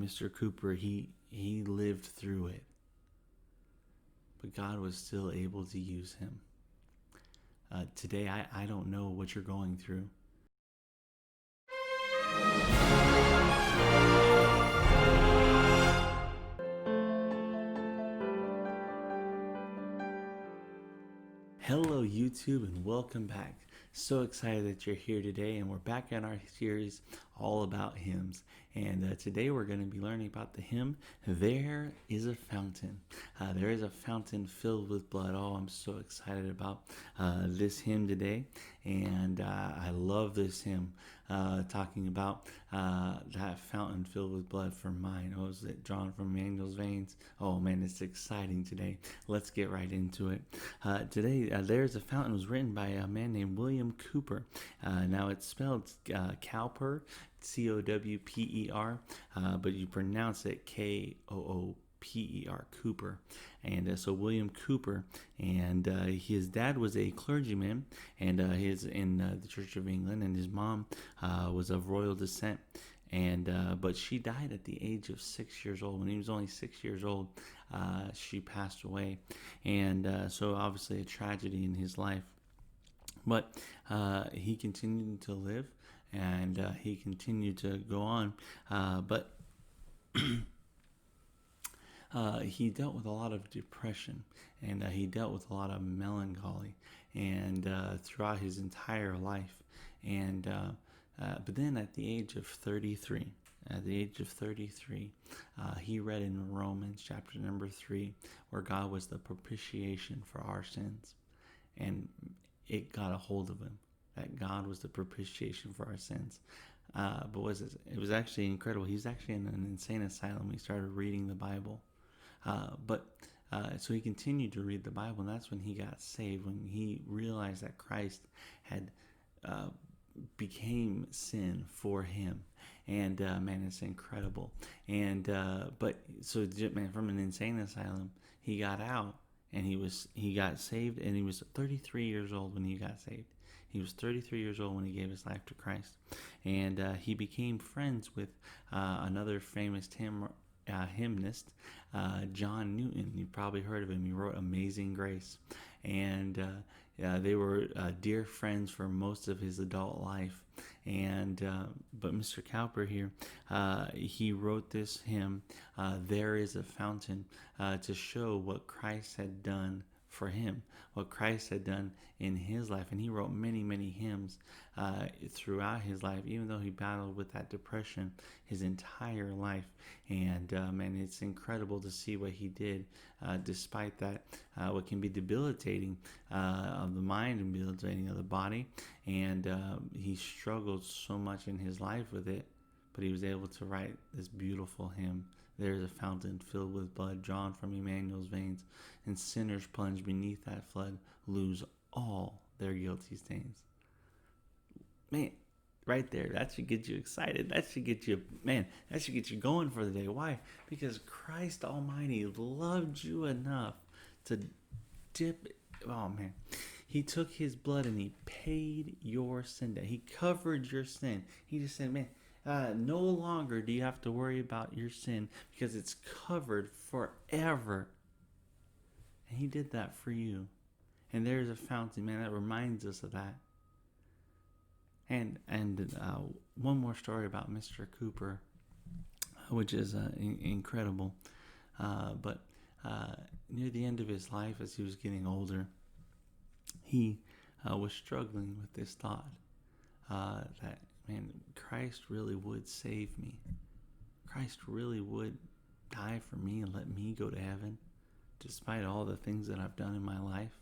Mr. Cooper, he lived through it, but God was still able to use him. Today, I don't know what you're going through. Hello, YouTube, and welcome back. So excited that you're here today, and we're back in our series all about hymns. And today we're going to be learning about the hymn, There is a Fountain. There is a fountain filled with blood. Oh, I'm so excited about this hymn today. And I love this hymn, talking about that fountain filled with blood for mine. Oh, is it drawn from Emmanuel's veins? Oh man, it's exciting today. Let's get right into it. Today, There's a Fountain was written by a man named William Cooper. Now it's spelled Cowper, Cowper, but you pronounce it Kooper, Cooper. And so William Cooper, and his dad was a clergyman, and he's in the Church of England, and his mom was of royal descent. And but she died at the age of 6 years old. When he was only 6 years old, she passed away, and so obviously a tragedy in his life. But he continued to live, and he continued to go on. But he dealt with a lot of depression, and he dealt with a lot of melancholy, and throughout his entire life. And but then at the age of 33, he read in Romans chapter number 3, where God was the propitiation for our sins, and it got a hold of him that God was the propitiation for our sins. But it was actually incredible. He's actually in an insane asylum. He started reading the Bible. So he continued to read the Bible, and that's when he got saved, when he realized that Christ had became sin for him. And man, it's incredible. And but so man, from an insane asylum, he got out, and he got saved, and he was 33 years old when he got saved. He was 33 years old when he gave his life to Christ, and he became friends with another famous hymnist, John Newton. You probably heard of him. He wrote Amazing Grace, and they were dear friends for most of his adult life. And but Mr. Cowper here, he wrote this hymn, There is a Fountain, to show what Christ had done for him, what Christ had done in his life. And he wrote many, many hymns throughout his life, even though he battled with that depression his entire life. And man, it's incredible to see what he did despite that, what can be debilitating of the mind and debilitating of the body. And he struggled so much in his life with it, but he was able to write this beautiful hymn. There's a fountain filled with blood drawn from Emmanuel's veins, and sinners plunged beneath that flood lose all their guilty stains. Man, right there, that should get you excited. That should get you going for the day. Why? Because Christ Almighty loved you enough to oh man, he took his blood and he paid your sin debt. He covered your sin. He just said, man, no longer do you have to worry about your sin, because it's covered forever. And he did that for you. And there's a fountain, man, that reminds us of that. And one more story about Mr. Cooper, which is incredible. But near the end of his life, as he was getting older, he was struggling with this thought that, man, Christ really would save me. Christ really would die for me and let me go to heaven, despite all the things that I've done in my life.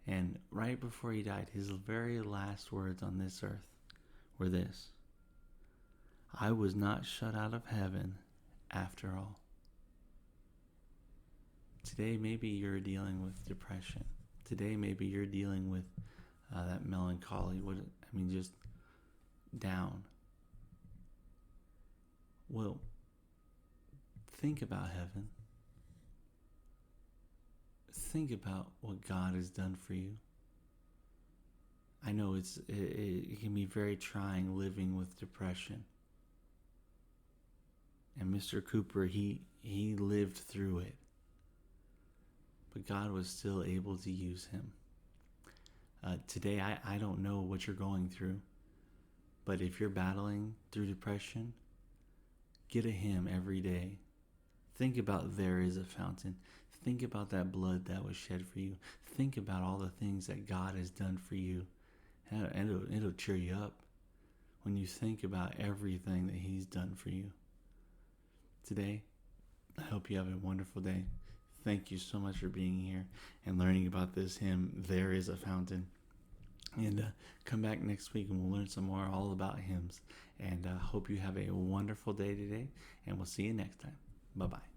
And right before he died, his very last words on this earth were this: I was not shut out of heaven after all. Today, maybe you're dealing with depression. Today, maybe you're dealing with that melancholy, just down. Well, think about heaven. Think about what God has done for you. I know it can be very trying living with depression. And Mr. Cooper, he lived through it. But God was still able to use him. Today, I don't know what you're going through. But if you're battling through depression, get a hymn every day. Think about there is a fountain. Think about that blood that was shed for you. Think about all the things that God has done for you. And it'll cheer you up when you think about everything that he's done for you. Today, I hope you have a wonderful day. Thank you so much for being here and learning about this hymn, There is a Fountain. And come back next week and we'll learn some more all about hymns. And hope you have a wonderful day today. And we'll see you next time. Bye-bye.